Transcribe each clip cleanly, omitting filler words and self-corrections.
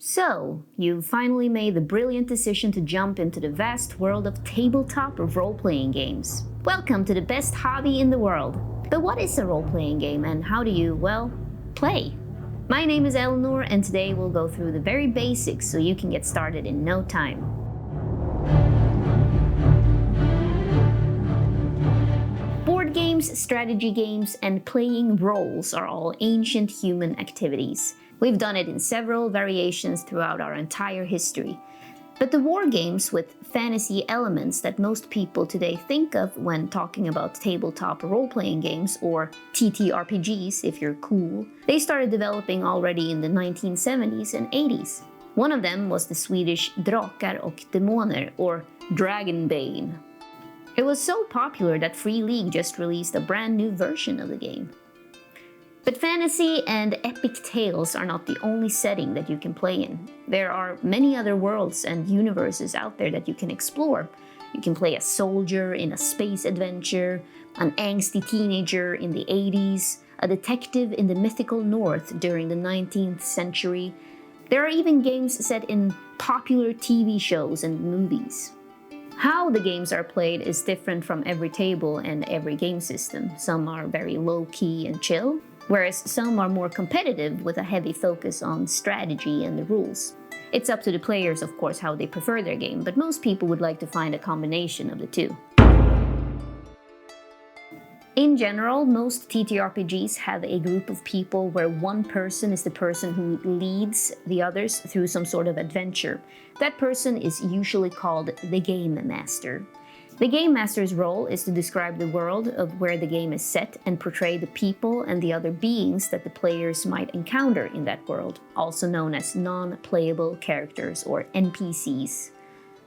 So, you've finally made the brilliant decision to jump into the vast world of tabletop role-playing games. Welcome to the best hobby in the world. But what is a role-playing game and how do you, well, play? My name is Ellinor and today we'll go through the very basics so you can get started in no time. Board games, strategy games, and playing roles are all ancient human activities. We've done it in several variations throughout our entire history. But the war games with fantasy elements that most people today think of when talking about tabletop role-playing games, or TTRPGs if you're cool, they started developing already in the 1970s and 80s. One of them was the Swedish Drakar och Demoner, or Dragonbane. It was so popular that Free League just released a brand new version of the game. But fantasy and epic tales are not the only setting that you can play in. There are many other worlds and universes out there that you can explore. You can play a soldier in a space adventure, an angsty teenager in the 80s, a detective in the mythical North during the 19th century. There are even games set in popular TV shows and movies. How the games are played is different from every table and every game system. Some are very low-key and chill, whereas some are more competitive with a heavy focus on strategy and the rules. It's up to the players, of course, how they prefer their game, but most people would like to find a combination of the two. In general, most TTRPGs have a group of people where one person is the person who leads the others through some sort of adventure. That person is usually called the Game Master. The Game Master's role is to describe the world of where the game is set and portray the people and the other beings that the players might encounter in that world, also known as non-playable characters or NPCs.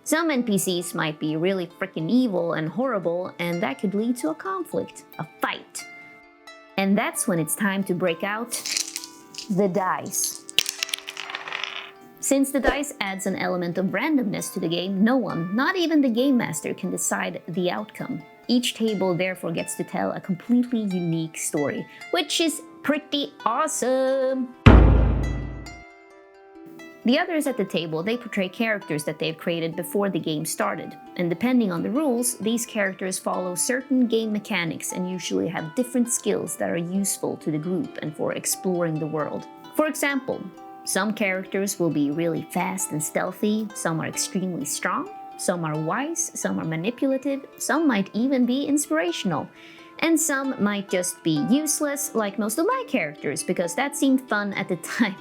Some NPCs might be really freaking evil and horrible, and that could lead to a conflict, a fight. And that's when it's time to break out the dice. Since the dice adds an element of randomness to the game, no one, not even the Game Master, can decide the outcome. Each table therefore gets to tell a completely unique story, which is pretty awesome! The others at the table, they portray characters that they've created before the game started. And depending on the rules, these characters follow certain game mechanics and usually have different skills that are useful to the group and for exploring the world. For example, some characters will be really fast and stealthy, some are extremely strong, some are wise, some are manipulative, some might even be inspirational. And some might just be useless, like most of my characters, because that seemed fun at the time.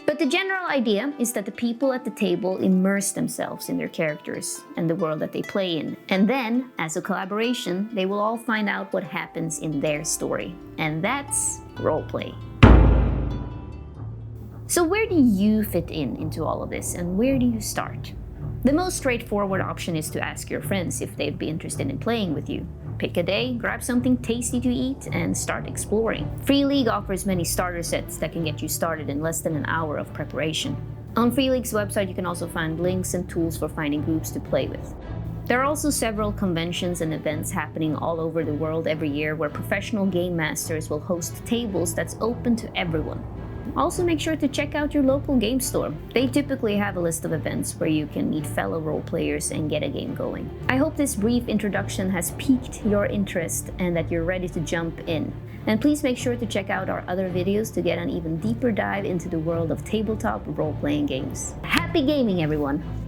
But the general idea is that the people at the table immerse themselves in their characters and the world that they play in. And then, as a collaboration, they will all find out what happens in their story. And that's roleplay. So where do you fit into all of this, and where do you start? The most straightforward option is to ask your friends if they'd be interested in playing with you. Pick a day, grab something tasty to eat, and start exploring. Free League offers many starter sets that can get you started in less than an hour of preparation. On Free League's website, you can also find links and tools for finding groups to play with. There are also several conventions and events happening all over the world every year where professional game masters will host tables that's open to everyone. Also, make sure to check out your local game store. They typically have a list of events where you can meet fellow role players and get a game going. I hope this brief introduction has piqued your interest and that you're ready to jump in. And please make sure to check out our other videos to get an even deeper dive into the world of tabletop role-playing games. Happy gaming, everyone!